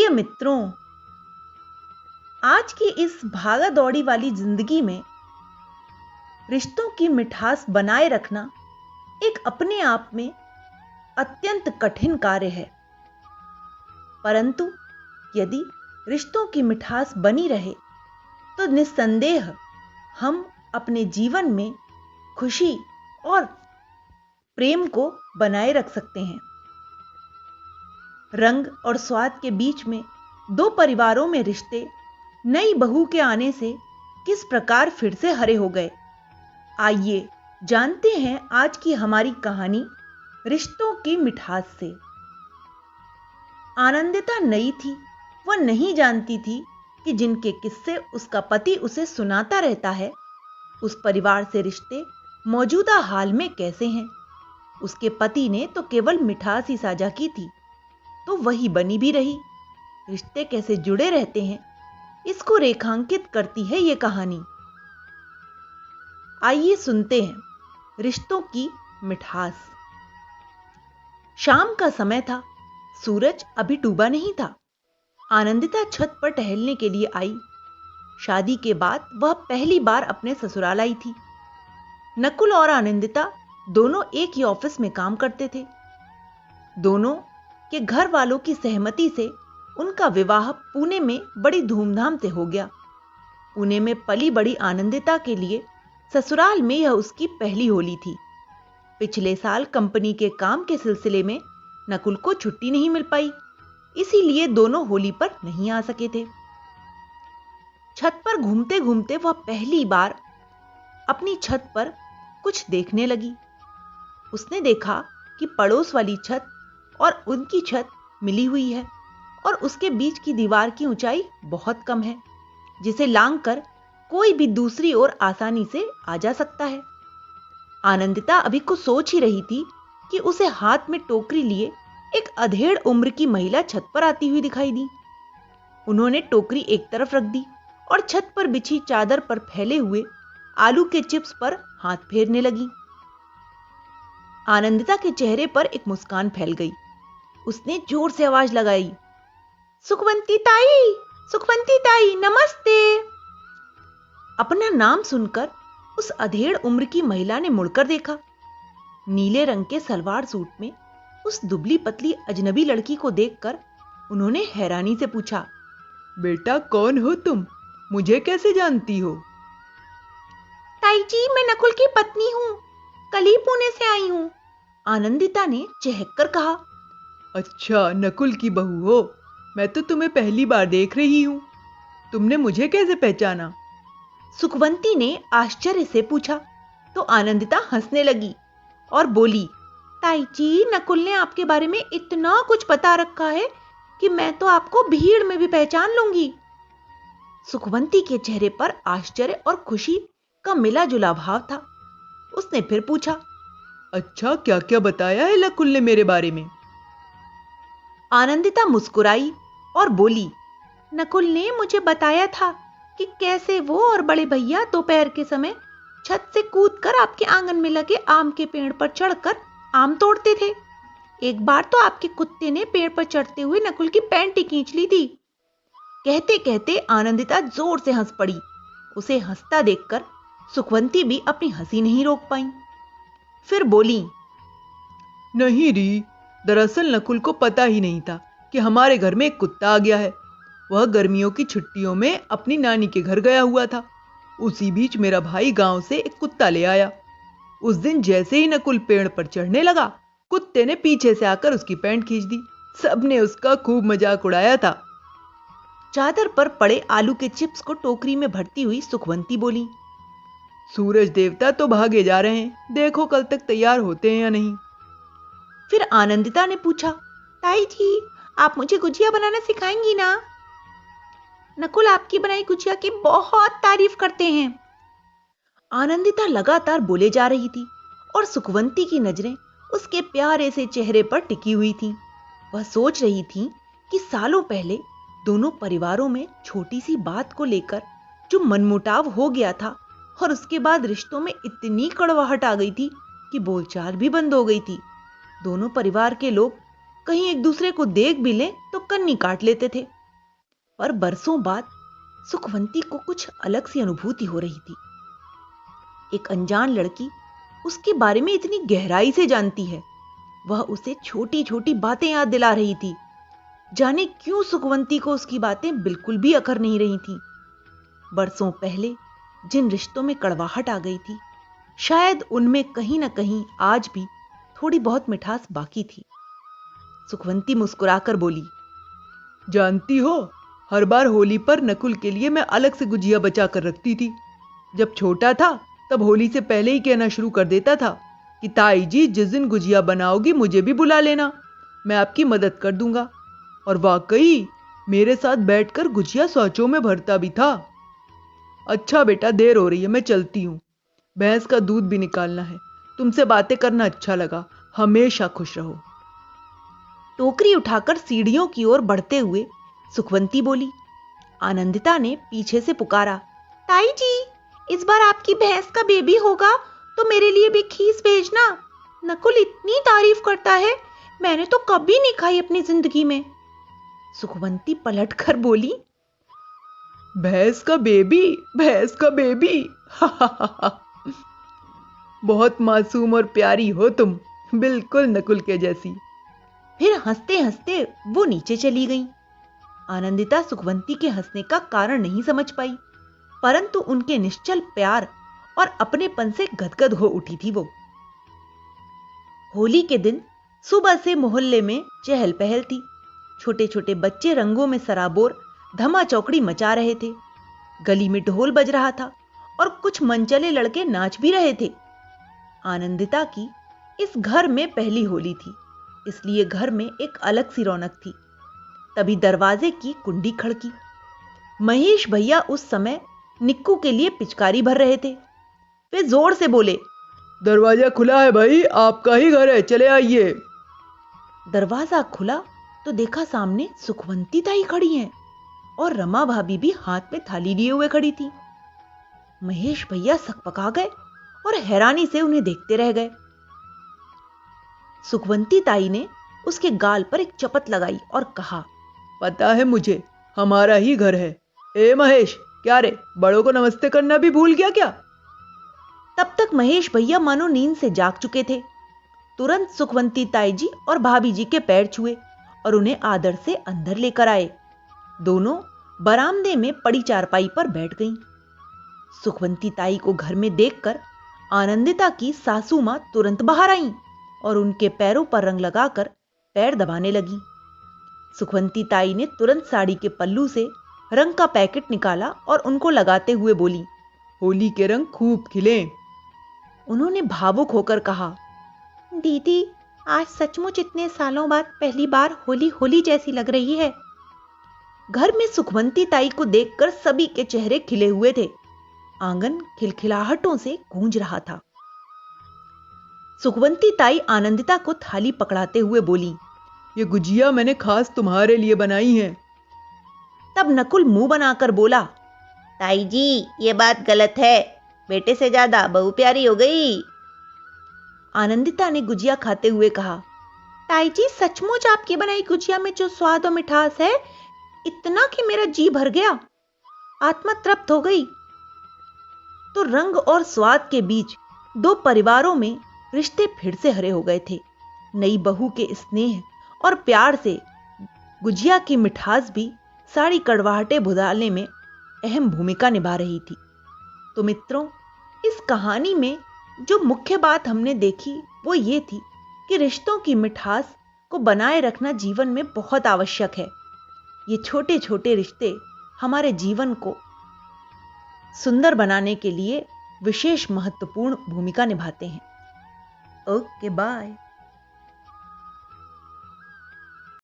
प्रिय मित्रों, आज की इस भागा दौड़ी वाली जिंदगी में रिश्तों की मिठास बनाए रखना एक अपने आप में अत्यंत कठिन कार्य है। परंतु यदि रिश्तों की मिठास बनी रहे तो निस्संदेह हम अपने जीवन में खुशी और प्रेम को बनाए रख सकते हैं। रंग और स्वाद के बीच में दो परिवारों में रिश्ते नई बहू के आने से किस प्रकार फिर से हरे हो गए, आइए जानते हैं आज की हमारी कहानी रिश्तों की मिठास से। आनंदिता नई थी। वह नहीं जानती थी कि जिनके किस्से उसका पति उसे सुनाता रहता है, उस परिवार से रिश्ते मौजूदा हाल में कैसे हैं। उसके पति ने तो केवल मिठास ही साझा की थी, तो वही बनी भी रही। रिश्ते कैसे जुड़े रहते हैं, इसको रेखांकित करती है यह कहानी। आइए सुनते हैं रिश्तों की मिठास। शाम का समय था। सूरज अभी डूबा नहीं था। आनंदिता छत पर टहलने के लिए आई। शादी के बाद वह पहली बार अपने ससुराल आई थी। नकुल और आनंदिता दोनों एक ही ऑफिस में काम करते थे। दोनों के घर वालों की सहमति से उनका विवाह पुणे में बड़ी धूमधाम से हो गया। पुणे में पली बड़ी आनंदिता के लिए ससुराल में यह उसकी पहली होली थी। पिछले साल कंपनी के काम के सिलसिले में नकुल को छुट्टी नहीं मिल पाई, इसीलिए दोनों होली पर नहीं आ सके थे। छत पर घूमते घूमते वह पहली बार अपनी छत पर कुछ देखने लगी। उसने देखा कि पड़ोस वाली छत और उनकी छत मिली हुई है और उसके बीच की दीवार की ऊंचाई बहुत कम है, जिसे लांघकर कोई भी दूसरी ओर आसानी से आ जा सकता है। आनंदिता अभी कुछ सोच ही रही थी कि उसे हाथ में टोकरी लिए एक अधेड़ उम्र की महिला छत पर आती हुई दिखाई दी। उन्होंने टोकरी एक तरफ रख दी और छत पर बिछी चादर पर फैले हुए आलू के चिप्स पर हाथ फेरने लगी। आनंदिता के चेहरे पर एक मुस्कान फैल गई। उसने जोर से आवाज लगाई, सुखवंती ताई नमस्ते। अपना नाम सुनकर उस अधेड़ उम्र की महिला ने मुड़कर देखा। नीले रंग के सलवार सूट में उस दुबली पतली अजनबी लड़की को देखकर उन्होंने हैरानी से पूछा, बेटा कौन हो तुम? मुझे कैसे जानती हो? ताई जी, मैं नकुल की पत्नी हूं, कल ही पुणे से आई हूं, आनंदिता ने चहक कर कहा। अच्छा, नकुल की बहू हो। मैं तो तुम्हें पहली बार देख रही हूं। तुमने मुझे कैसे पहचाना? सुखवंती ने आश्चर्य से पूछा तो आनंदिता हंसने लगी और बोली, ताई जी, नकुल ने आपके बारे में इतना कुछ बता रखा है कि मैं तो आपको भीड़ में भी पहचान लूंगी। सुखवंती के चेहरे पर आश्चर्य और खुशी का मिला जुला भाव था। उसने फिर पूछा, अच्छा, क्या क्या बताया है नकुल ने मेरे बारे में? आनंदिता मुस्कुराई और बोली, नकुल ने मुझे बताया था कि कैसे वो और बड़े भैया दोपहर के समय छत से कूदकर आपके आंगन में लगे आम के पेड़ पर चढ़कर आम तोड़ते थे। एक बार तो आपके कुत्ते ने पेड़ पर चढ़ते हुए नकुल की पैंट ही खींच ली थी। कहते कहते आनंदिता जोर से हंस पड़ी। उसे हंसता देखकर सुखवंती भी अपनी हंसी नहीं रोक पाई। फिर बोली, नहीं री, दरअसल नकुल को पता ही नहीं था कि हमारे घर में एक कुत्ता आ गया है। वह गर्मियों की छुट्टियों में अपनी नानी के घर गया हुआ था। उसी बीच मेरा भाई गांव से एक कुत्ता ले आया। उस दिन जैसे ही नकुल पेड़ पर चढ़ने लगा, कुत्ते ने पीछे से आकर उसकी पैंट खींच दी। सबने उसका खूब मजाक उड़ाया था। चादर पर पड़े आलू के चिप्स को टोकरी में भरती हुई सुखवंती बोली, सूरज देवता तो भागे जा रहे हैं, देखो कल तक तैयार होते हैं या नहीं। फिर आनंदिता ने पूछा, ताई जी, आप मुझे गुजिया बनाना सिखाएंगी ना? नकुल आपकी बनाई गुजिया की बहुत तारीफ करते हैं। आनंदिता लगातार बोले जा रही थी और सुखवंती की नजरें उसके प्यारे से चेहरे पर टिकी हुई थीं। वह सोच रही थी कि सालों पहले दोनों परिवारों में छोटी सी बात को लेकर जो मनमुटाव हो गया था और उसके बाद रिश्तों में इतनी कड़वाहट आ गई थी कि बोलचाल भी बंद हो गई थी। दोनों परिवार के लोग कहीं एक दूसरे को देख भी लें तो कन्नी काट लेते थे। पर बरसों बाद सुखवंती को कुछ अलग सी अनुभूति हो रही थी। एक अनजान लड़की उसके बारे में इतनी गहराई से जानती है। वह उसे छोटी छोटी बातें याद दिला रही थी। जाने क्यों सुखवंती को उसकी बातें बिल्कुल भी अखर नहीं रही थीं। बरसों पहले जिन रिश्तों में कड़वाहट आ गई थी, शायद उनमें कहीं ना कहीं आज भी थोड़ी बहुत मिठास बाकी थी। सुखवंती मुस्कुराकर बोली, जानती हो, हर बार होली पर नकुल के लिए मैं अलग से गुजिया बचा कर रखती थी। जब छोटा था तब होली से पहले ही कहना शुरू कर देता था कि ताई जी जिस दिन गुजिया बनाओगी मुझे भी बुला लेना, मैं आपकी मदद कर दूंगा। और वाकई मेरे साथ बैठकर गुजिया सांचों में भरता भी था। अच्छा बेटा, देर हो रही है, मैं चलती हूँ। भैंस का दूध भी निकालना है। तुमसे बातें करना अच्छा लगा। हमेशा खुश रहो। टोकरी उठाकर सीढ़ियों की ओर बढ़ते हुए सुखवंती बोली। आनंदिता ने पीछे से पुकारा, ताई जी, इस बार आपकी भैंस का बेबी होगा तो मेरे लिए भी खीस भेजना। नकुल इतनी तारीफ करता है, मैंने तो कभी नहीं खाई अपनी जिंदगी में। सुखवंती पलटकर बोली, भैंस का बेबी, भैंस का बेबी। बहुत मासूम और प्यारी हो तुम, बिल्कुल नकुल के जैसी। फिर हंसते हंसते वो नीचे चली गई। आनंदिता सुखवंती के हंसने का कारण नहीं समझ पाई, परंतु उनके निश्चल प्यार और अपनेपन से गदगद हो उठी थी वो। होली के दिन सुबह से मोहल्ले में चहल पहल थी। छोटे छोटे बच्चे रंगों में सराबोर धमा चौकड़ी मचा रहे थे। गली में ढोल बज रहा था और कुछ मनचले लड़के नाच भी रहे थे। आनंदिता की इस घर में पहली होली थी, इसलिए घर में एक अलग सी रौनक थी। तभी दरवाजे की कुंडी खड़की। महेश भैया उस समय निक्कू के लिए पिचकारी भर रहे थे। वे जोर से बोले, दरवाजा खुला है भाई, आपका ही घर है, चले आइए। दरवाजा खुला तो देखा सामने सुखवंती ताई खड़ी हैं और रमा भाभी भी हाथ में थाली लिए हुए खड़ी थी। महेश भैया सकपका गए और हैरानी से उन्हें देखते रह गए। सुखवंती ताई ने उसके गाल पर एक चपत लगाई और कहा, पता है मुझे, हमारा ही घर है। ए महेश, क्या रे, बड़ों को नमस्ते करना भी भूल गया क्या? तब तक महेश भैया मानो नींद से जाग चुके थे। तुरंत सुखवंती ताई जी और भाभी जी के पैर छुए और उन्हें आदर से अंदर लेकर आए। दोनों बरामदे में पड़ी चारपाई पर बैठ गईं। सुखवंती ताई को घर में देखकर आनंदिता की सासू मां तुरंत बाहर आईं और उनके पैरों पर रंग लगाकर पैर दबाने लगी। सुखवंती ताई ने तुरंत साड़ी के पल्लू से रंग का पैकेट निकाला और उनको लगाते हुए बोली, होली के रंग खूब खिले। उन्होंने भावुक होकर कहा, दीदी, आज सचमुच इतने सालों बाद पहली बार होली होली जैसी लग रही है। घर में सुखवंती ताई को देखकर सभी के चेहरे खिले हुए थे। आंगन खिलखिलाहटों से गूंज रहा था। सुखवंती ताई आनंदिता को थाली पकड़ाते हुए बोली, ये गुजिया मैंने खास तुम्हारे लिए बनाई है। तब नकुल मुंह बनाकर बोला, ताई जी, ये बात गलत है, बेटे से ज्यादा बहू प्यारी हो गई। आनंदिता ने गुजिया खाते हुए कहा, ताई जी, सचमुच आपकी बनाई गुजिया में जो स्वाद और मिठास है, इतना कि मेरा जी भर गया, आत्मा तृप्त हो गई। तो रंग और स्वाद के बीच दो परिवारों में रिश्ते फिर से हरे हो गए थे। नई बहू के स्नेह और प्यार से गुजिया की मिठास भी सारी कड़वाहटें भुलाने में अहम भूमिका निभा रही थी। तो मित्रों, इस कहानी में जो मुख्य बात हमने देखी वो ये थी कि रिश्तों की मिठास को बनाए रखना जीवन में बहुत आवश्यक है। ये छोटे छोटे रिश्ते हमारे जीवन को सुंदर बनाने के लिए विशेष महत्वपूर्ण भूमिका निभाते हैं। Okay, bye.